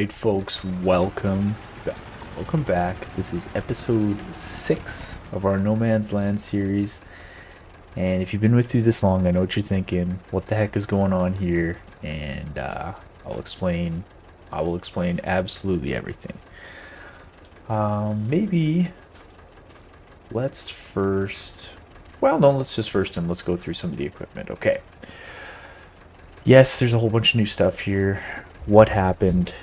right, folks, welcome back. This is episode 6 of our No Man's Land series. And if you've been with me this long, I know what you're thinking. What the heck is going on here? And I'll explain. I will explain absolutely everything. Maybe let's first. Well, no, let's just first and let's go through some of the equipment. Okay. Yes, there's a whole bunch of new stuff here. What happened?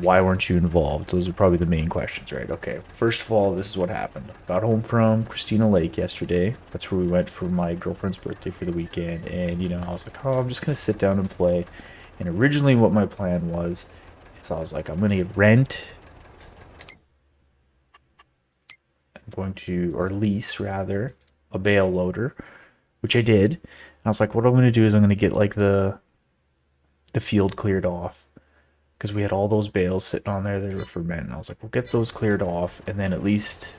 Why weren't you involved? Those are probably the main questions, right? Okay, first of all, this is what happened. Got home from Christina Lake yesterday. That's where we went for my girlfriend's birthday for the weekend. And, I was like, oh, I'm just going to sit down and play. And originally what my plan was, is I was like, I'm going to rent. I'm going to, or lease rather, a bale loader, which I did. And I was like, what I'm going to do is I'm going to get like the field cleared off because we had all those bales sitting on there that were for men. And I was like, we'll get those cleared off, and then at least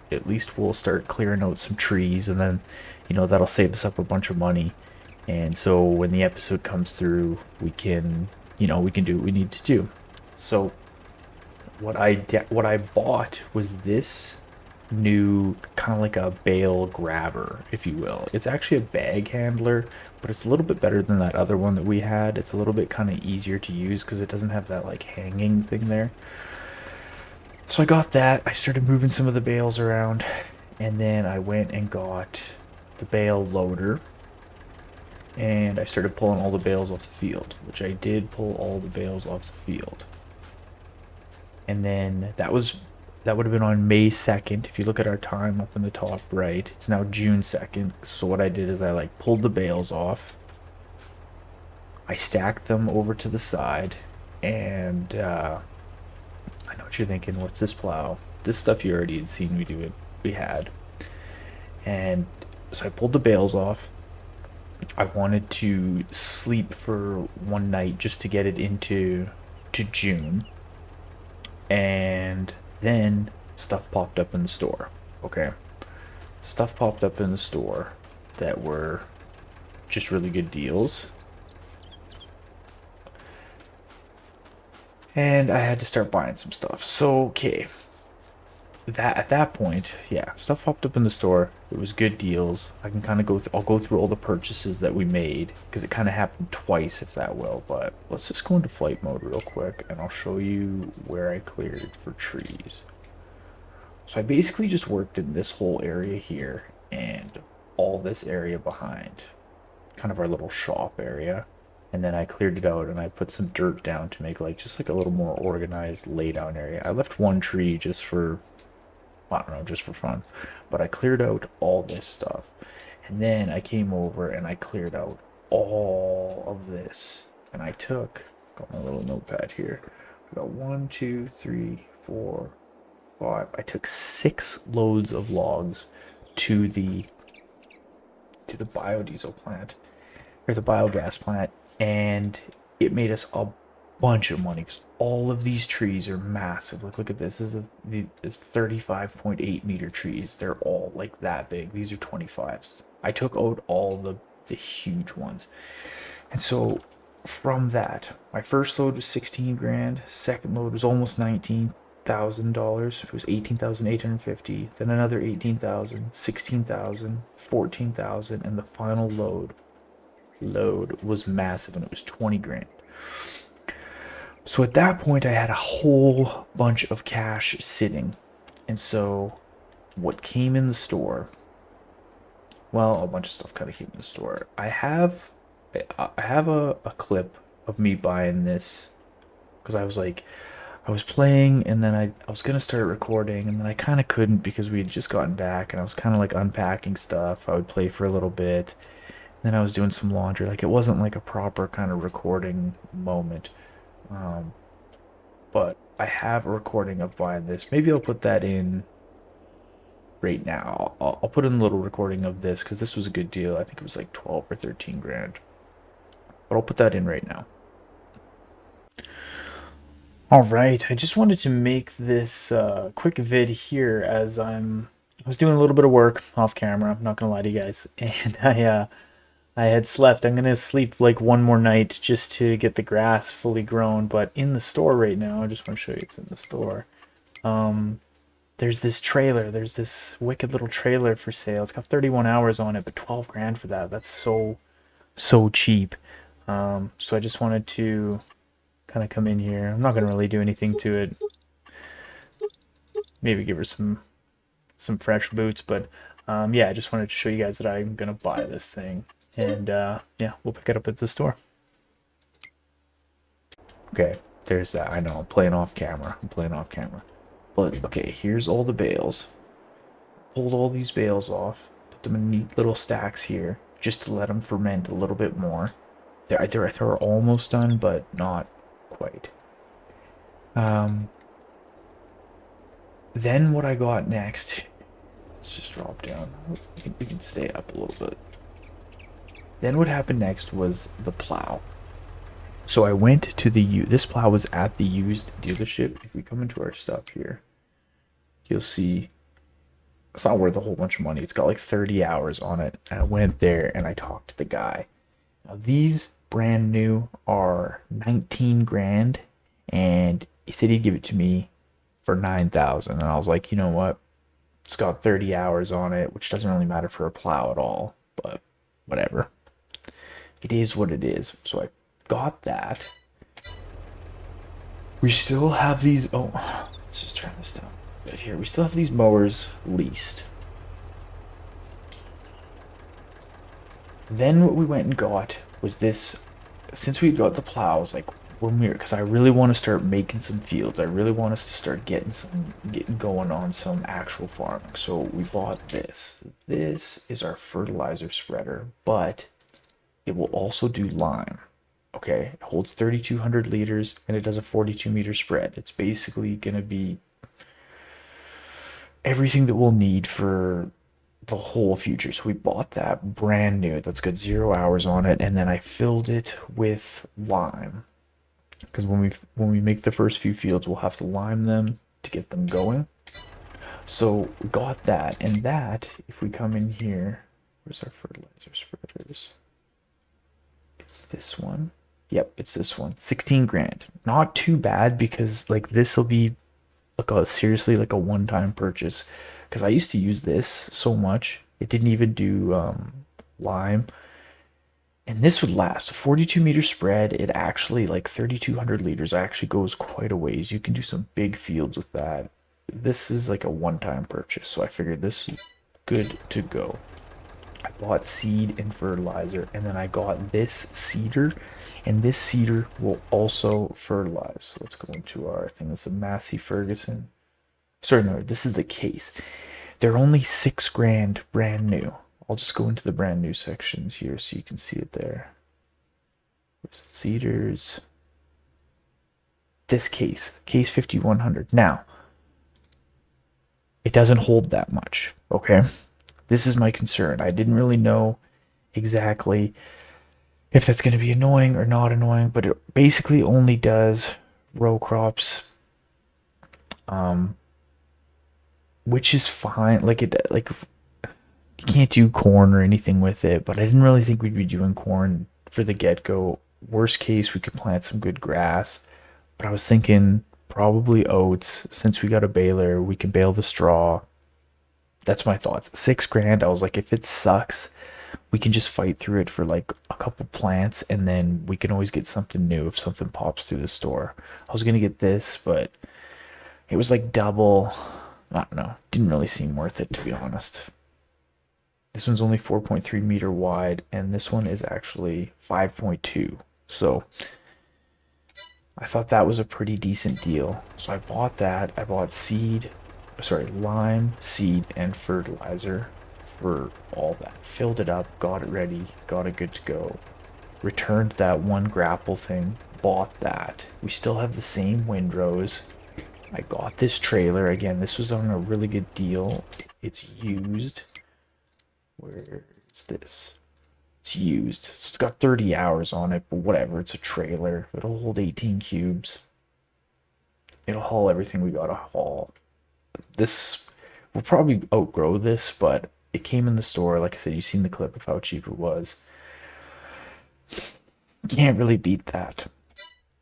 we'll start clearing out some trees, and then that'll save us up a bunch of money. And so when the episode comes through, we can we can do what we need to do. So what I bought was this new kind of like a bale grabber, if you will. It's actually a bag handler, but it's a little bit better than that other one that we had. It's a little bit kind of easier to use because it doesn't have that like hanging thing there. So I got that. I started moving some of the bales around, and then I went and got the bale loader, and I started pulling all the bales off the field, which I did pull all the bales off the field. And then that would have been on May 2nd. If you look at our time up in the top right, it's now June 2nd. So what I did is I like pulled the bales off. I stacked them over to the side, and I know what you're thinking. What's this plow? This stuff you already had seen me do it. We had. And so I pulled the bales off. I wanted to sleep for one night just to get it into June. And then stuff popped up in the store. Okay. Stuff popped up in the store that were just really good deals. And I had to start buying some stuff. So, okay. At that point, yeah, stuff popped up in the store. It was good deals. I can kind of I'll go through all the purchases that we made because it kind of happened twice, if that will. But let's just go into flight mode real quick, and I'll show you where I cleared for trees. So I basically just worked in this whole area here and all this area behind, kind of our little shop area. And then I cleared it out and I put some dirt down to make just like a little more organized laydown area. I left one tree just for, I don't know, just for fun. But I cleared out all this stuff. And then I came over and I cleared out all of this. And I got my little notepad here. I got 1, 2, 3, 4, 5. I took 6 loads of logs to the biodiesel plant, or the biogas plant, and it made us a bunch of money because all of these trees are massive. Look at this. This is 35.8 meter trees. They're all like that big. These are 25s. I took out all the huge ones. And so from that, my first load was 16 grand. Second load was almost $19,000. It was 18,850. Then another 18,000, 16,000, 14,000, and the final load was massive, and it was 20 grand. So at that point, I had a whole bunch of cash sitting. And so what came in the store, well, a bunch of stuff kind of came in the store. I have a clip of me buying this because I was playing, and then I was gonna start recording, and then I kind of couldn't because we had just gotten back, and I was kind of like unpacking stuff. I would play for a little bit, then I was doing some laundry. Like, it wasn't like a proper kind of recording moment. But I have a recording of buying this. Maybe I'll put that in right now. I'll put in a little recording of this because this was a good deal. I think it was like 12 or 13 grand. But I'll put that in right now. All right, I just wanted to make this quick vid here as I was doing a little bit of work off camera. I'm not gonna lie to you guys, and I I had slept. I'm gonna sleep like one more night just to get the grass fully grown. But in the store right now, I just want to show you it's in the store. Um, there's this trailer. There's this wicked little trailer for sale. It's got 31 hours on it, but 12 grand for that. That's so cheap. So I just wanted to kind of come in here. I'm not gonna really do anything to it. Maybe give her some fresh boots, but yeah, I just wanted to show you guys that I'm gonna buy this thing, and yeah, we'll pick it up at the store. Okay, there's that. I know I'm playing off camera. But okay, here's all the bales. Pulled all these bales off, put them in neat little stacks here, just to let them ferment a little bit more. They're almost done, but not quite. Then what I got next, let's just drop down. We can stay up a little bit. Then what happened next was the plow. So I went to this plow was at the used dealership. If we come into our stuff here, you'll see it's not worth a whole bunch of money. It's got like 30 hours on it. And I went there and I talked to the guy. Now these brand new are 19 grand, and he said he'd give it to me for 9,000. And I was like, you know what? It's got 30 hours on it, which doesn't really matter for a plow at all, but whatever. It is what it is. So I got that. We still have these. Oh, let's just turn this down right here. We still have these mowers leased. Then what we went and got was this. Since we got the plows, like when because I really want to start making some fields. I really want us to start getting going on some actual farming. So we bought this. This is our fertilizer spreader, but it will also do lime. Okay, it holds 3,200 liters and it does a 42-meter spread. It's basically going to be everything that we'll need for the whole future. So we bought that brand new. That's got 0 hours on it, and then I filled it with lime. Because when we make the first few fields, we'll have to lime them to get them going. So we got that, and that, if we come in here, where's our fertilizer spreaders? It's this one. Yep, it's this one. 16 grand. Not too bad, because like this will be like seriously like a one-time purchase. Because I used to use this so much. It didn't even do lime. And this would last. A 42-meter spread. It actually, like 3,200 liters, actually goes quite a ways. You can do some big fields with that. This is like a one-time purchase. So I figured this is good to go. I bought seed and fertilizer, and then I got this seeder, and this seeder will also fertilize. So let's go into our thing. This is a Massey Ferguson. Sorry, no, this is the case. They're only 6 grand brand new. I'll just go into the brand new sections here so you can see it there. Cedars. This case 5100. Now, it doesn't hold that much, okay? This is my concern. I didn't really know exactly if that's going to be annoying or not annoying, but it basically only does row crops, which is fine. Like you can't do corn or anything with it, but I didn't really think we'd be doing corn for the get-go. Worst case, we could plant some good grass, but I was thinking probably oats. Since we got a baler, we can bale the straw. That's my thoughts. 6 grand. I was like, if it sucks, we can just fight through it for like a couple plants, and then we can always get something new if something pops through the store. I was gonna get this, but it was like double. I don't know. Didn't really seem worth it, to be honest. This one's only 4.3 meter wide, and this one is actually 5.2. So I thought that was a pretty decent deal. So I bought that. I bought lime, seed, and fertilizer for all that. Filled it up, got it ready, got it good to go. Returned that one grapple thing, bought that. We still have the same windrows. I got this trailer. Again, this was on a really good deal. It's used. Where is this? It's used. So it's got 30 hours on it, but whatever. It's a trailer. It'll hold 18 cubes. It'll haul everything we gotta haul. This, we'll probably outgrow this, but it came in the store. Like I said, you've seen the clip of how cheap it was. Can't really beat that.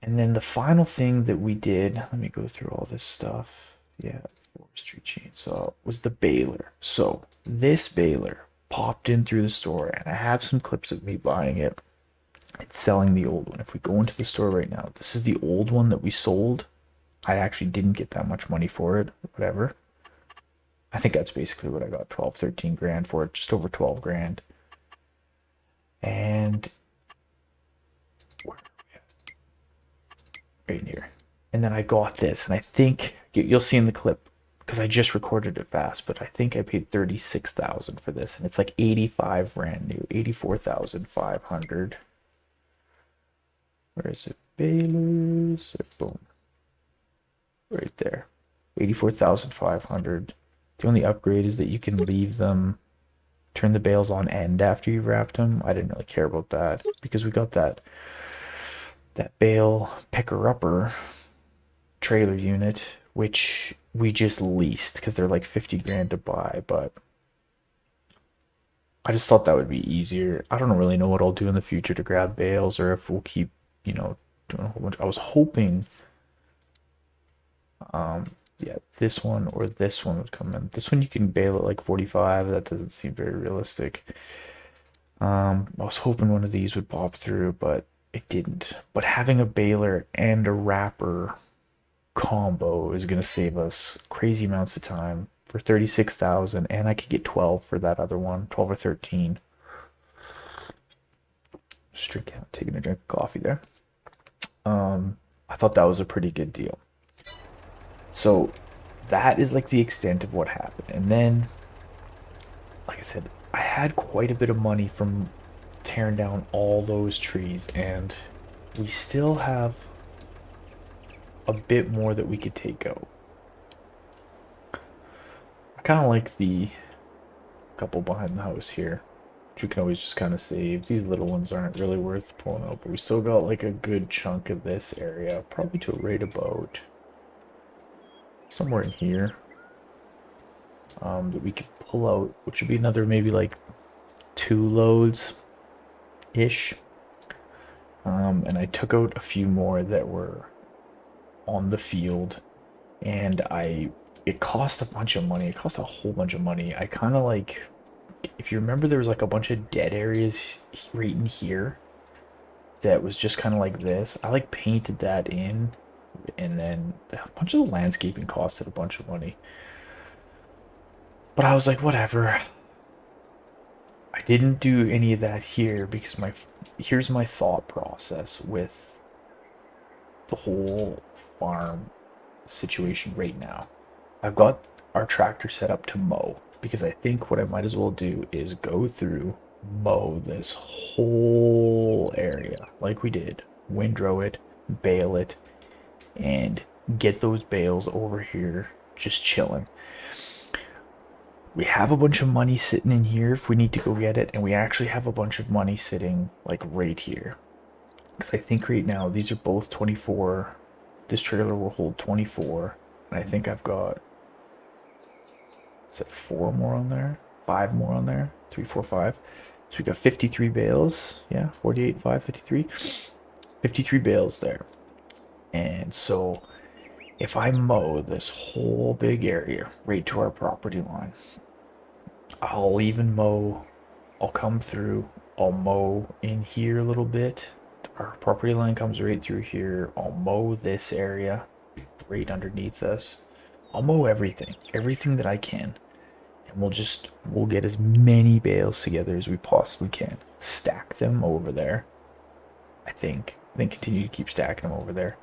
And then the final thing that we did, let me go through all this stuff. Yeah, forestry chainsaw was the baler. So this baler popped in through the store, and I have some clips of me buying it. It's selling the old one. If we go into the store right now, this is the old one that we sold. I actually didn't get that much money for it, whatever. I think that's basically what I got, 12, 13 grand for it, just over 12 grand. And right here. And then I got this, and I think you'll see in the clip because I just recorded it fast, but I think I paid 36,000 for this, and it's like 85 brand new, 84,500. Where is it? Balers. Boom. Right there. 84,500. The only upgrade is that you can leave them, turn the bales on end after you've wrapped them. I didn't really care about that because we got that bale picker-upper trailer unit, which we just leased because they're like 50 grand to buy, but I just thought that would be easier. I don't really know what I'll do in the future to grab bales or if we'll keep, doing a whole bunch. I was hoping, yeah, this one or this one would come in. This one you can bale at like 45. That doesn't seem very realistic. I was hoping one of these would pop through, but it didn't. But having a baler and a wrapper combo is going to save us crazy amounts of time for 36,000, and I could get 12 for that other one, 12 or 13. Just taking a drink of coffee there. I thought that was a pretty good deal. So that is like the extent of what happened. And then, like I said, I had quite a bit of money from tearing down all those trees, and we still have a bit more that we could take out. I kind of like the couple behind the house here, which we can always just kind of save. These little ones aren't really worth pulling out, but we still got like a good chunk of this area, probably to right about somewhere in here, that we could pull out, which would be another maybe like 2 loads ish. And I took out a few more that were on the field, and it cost a bunch of money. It cost a whole bunch of money. I kind of like, if you remember, there was like a bunch of dead areas right in here that was just kind of like this. I like painted that in, and then a bunch of the landscaping costed a bunch of money. But I was like, whatever. I didn't do any of that here because here's my thought process with the whole farm situation right now. I've got our tractor set up to mow because I think what I might as well do is go through, mow this whole area like we did, windrow it, bale it, and get those bales over here just chilling. We have a bunch of money sitting in here if we need to go get it, and we actually have a bunch of money sitting like right here. Because I think right now these are both 24. This trailer will hold 24, and I think I've got, is it 4 more on there? 5 more on there? 3, 4, 5. So we got 53 bales. Yeah, 48, 5, 53. 53 bales there. And so if I mow this whole big area right to our property line, I'll even mow, I'll come through, I'll mow in here a little bit. Our property line comes right through here. I'll mow this area right underneath us. I'll mow everything that I can. And we'll get as many bales together as we possibly can. Stack them over there, I think. Then continue to keep stacking them over there.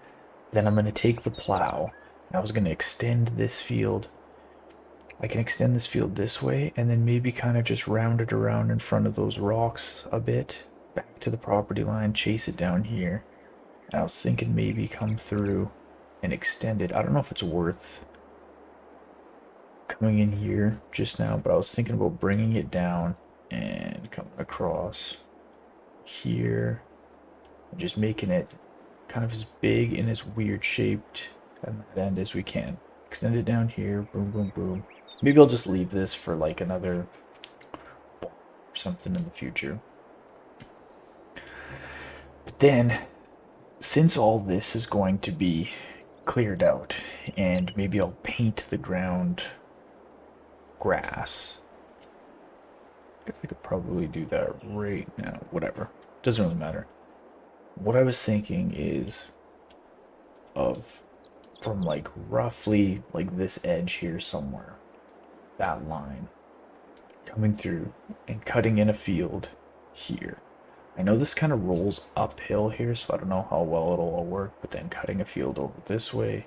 Then I'm going to take the plow, and I was going to extend this field. I can extend this field this way, and then maybe kind of just round it around in front of those rocks a bit, back to the property line, chase it down here. And I was thinking maybe come through and extend it. I don't know if it's worth coming in here just now, but I was thinking about bringing it down and coming across here and just making it kind of as big and as weird shaped at that end as we can. Extend it down here, boom, boom, boom. Maybe I'll just leave this for like another or something in the future. But Then, since all this is going to be cleared out, and maybe I'll paint the ground grass. I could probably do that right now. Whatever. Doesn't really matter. What I was thinking is of from like roughly like this edge here somewhere, that line, coming through and cutting in a field here. I know this kind of rolls uphill here, so I don't know how well it'll all work, but then cutting a field over this way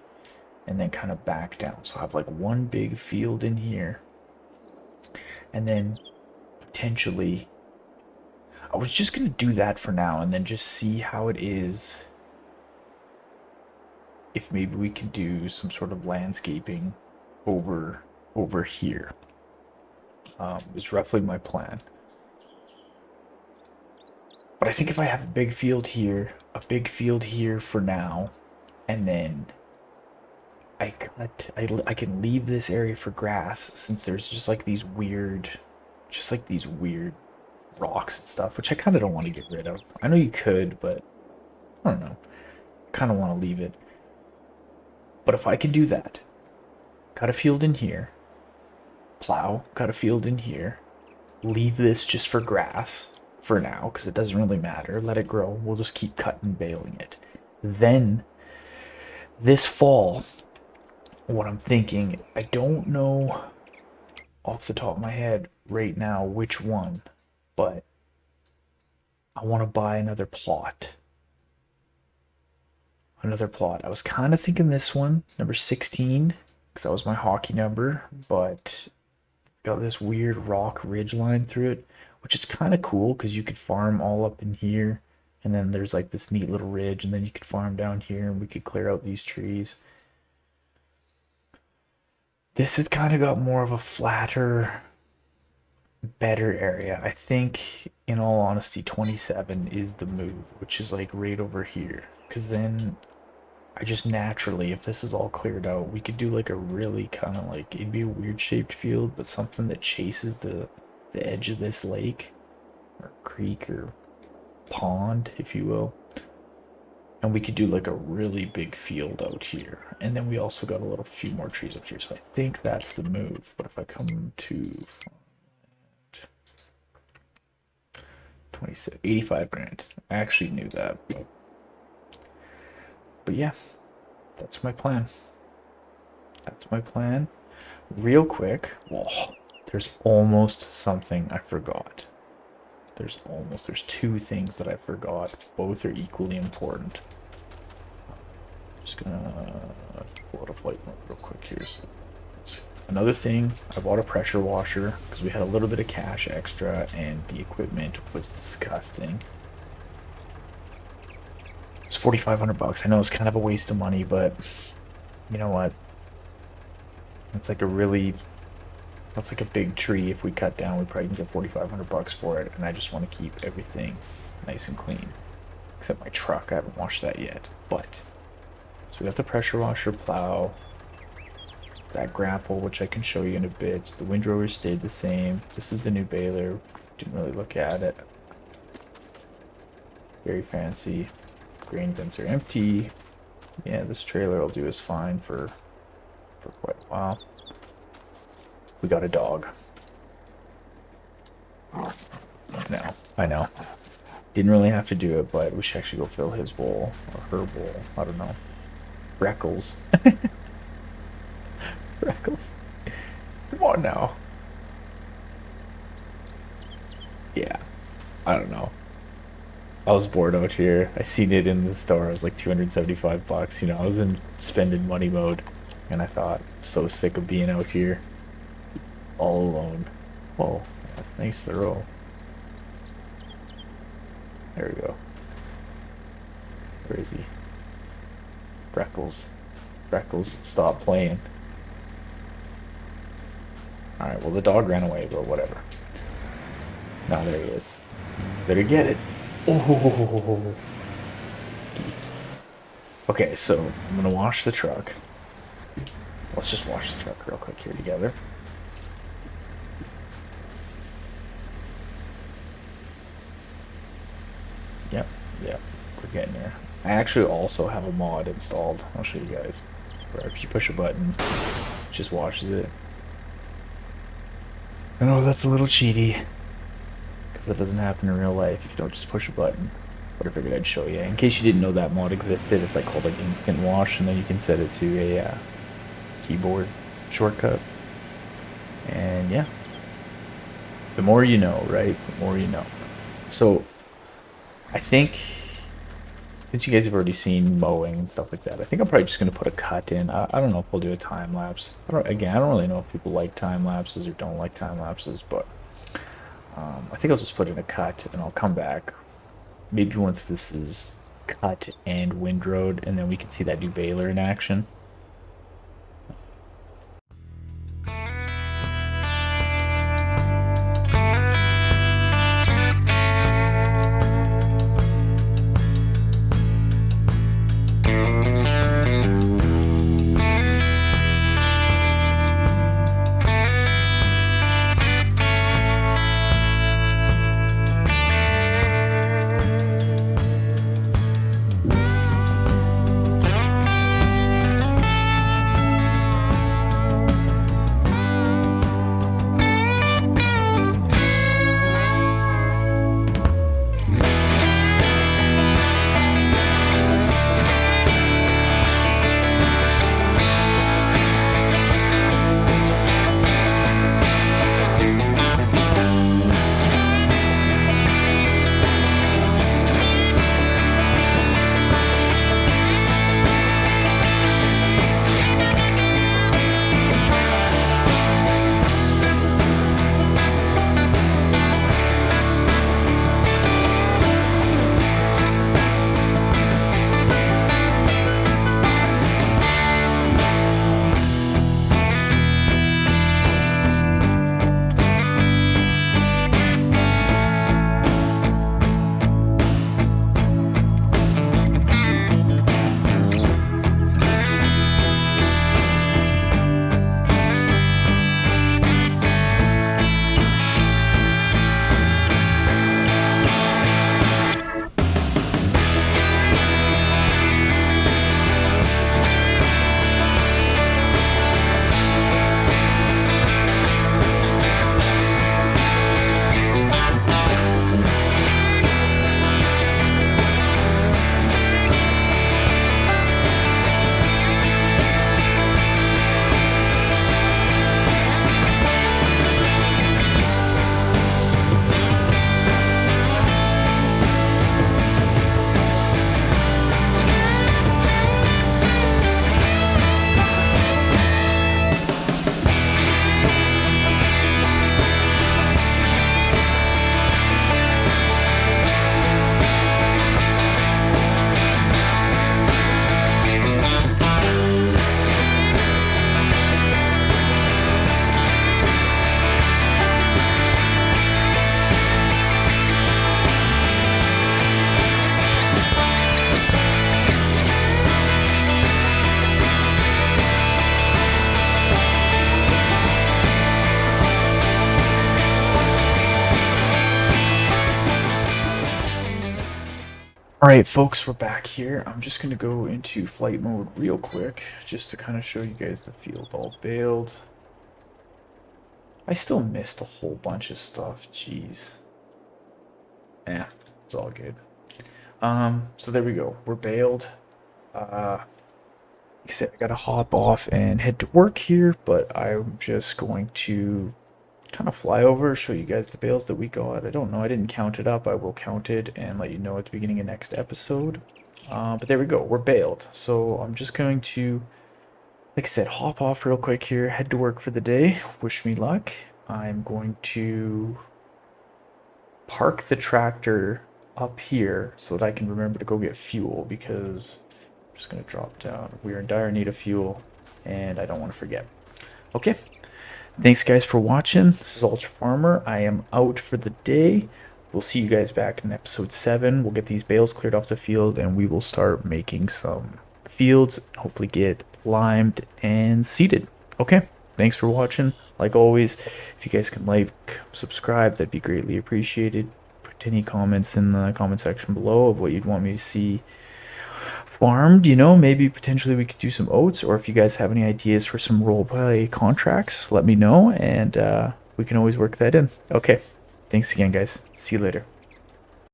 and then kind of back down. So I have like one big field in here, and then potentially I was just gonna do that for now and then just see how it is if maybe we could do some sort of landscaping over here. Is roughly my plan. But I think if I have a big field here for now, and then I can leave this area for grass, since there's just like these weird rocks and stuff, which I kind of don't want to get rid of. I know you could, but I don't know. Kind of want to leave it. But if I can do that, cut a field in here, plow, cut a field in here, leave this just for grass for now, because it doesn't really matter. Let it grow. We'll just keep cutting and baling it. Then, this fall, what I'm thinking, I don't know off the top of my head right now which one, but I want to buy another plot. I was kind of thinking this one, number 16, because that was my hockey number, but it's got this weird rock ridge line through it, which is kind of cool because you could farm all up in here, and then there's like this neat little ridge, and then you could farm down here, and we could clear out these trees. This has kind of got more of a flatter, better area. I think, in all honesty, 27 is the move, which is like right over here. Because then I just naturally, if this is all cleared out, we could do like a really kind of like, it'd be a weird shaped field, but something that chases the edge of this lake or creek or pond, if you will. And we could do like a really big field out here. And then we also got a little few more trees up here. So I think that's the move. But if I come to 26, 85 grand. I actually knew that. But yeah, that's my plan. Real quick. Whoa, there's almost something I forgot. There's two things that I forgot. Both are equally important. I'm just gonna pull out a flight mode real quick here. So another thing, I bought a pressure washer because we had a little bit of cash extra and the equipment was disgusting. It's 4,500 bucks. I know it's kind of a waste of money, but you know what? It's like that's like a big tree. If we cut down, we probably can get 4,500 bucks for it, and I just want to keep everything nice and clean. Except my truck, I haven't washed that yet. But so we got the pressure washer, plow, that grapple, which I can show you in a bit. The windrower stayed the same. This is the new baler. Didn't really look at it. Very fancy. Grain bins are empty. Yeah, this trailer will do us fine for quite a while. We got a dog. No, I know. Didn't really have to do it, but we should actually go fill his bowl or her bowl. I don't know. Freckles. Freckles. Come on now. Yeah. I don't know. I was bored out here. I seen it in the store. It was like 275 bucks. You know, I was in spending money mode. And I thought, so sick of being out here. All alone. Well, nice throw. There we go. Where is he? Freckles. Freckles, stop playing. Alright, well the dog ran away, but whatever. Now there he is. Better get it. Oh. Okay, so I'm gonna wash the truck. Let's just wash the truck real quick here together. Yep. We're forgetting here. I actually also have a mod installed. I'll show you guys. Where if you push a button, it just washes it. I know that's a little cheaty, because that doesn't happen in real life. You don't just push a button. But I figured I'd show you. In case you didn't know that mod existed, it's like called like instant wash, and then you can set it to a keyboard shortcut. And yeah, the more you know, right? The more you know. So I think since you guys have already seen mowing and stuff like that, I think I'm probably just gonna put a cut in. I don't know if we'll do a time lapse. I don't really know if people like time lapses or don't like time lapses, but I think I'll just put in a cut and I'll come back maybe once this is cut and windrowed, and then we can see that new baler in action. Alright folks, we're back here. I'm just going to go into flight mode real quick, just to kind of show you guys the field all baled. I still missed a whole bunch of stuff, jeez. It's all good. So there we go, we're baled. Like I said, I gotta hop off and head to work here, but I'm just going to kind of fly over, show you guys the bales that we got. I don't know, I didn't count it up. I will count it and let you know at the beginning of next episode. But there we go, we're baled. So I'm just going to, like I said, hop off real quick here, head to work for the day. Wish me luck. I'm going to park the tractor up here so that I can remember to go get fuel, because I'm just going to drop down. We're in dire need of fuel and I don't want to forget. Okay. Thanks guys for watching. This is Ultra Farmer. I am out for the day. We'll see you guys back in episode 7. We'll get these bales cleared off the field and we will start making some fields. Hopefully get limed and seeded. Okay, thanks for watching. Like always, if you guys can like, subscribe, that'd be greatly appreciated. any comments in the comment section below of what you'd want me to see farmed. You know, maybe potentially we could do some oats, or if you guys have any ideas for some roleplay contracts, let me know, and we can always work that in. Okay, thanks again, guys. See you later.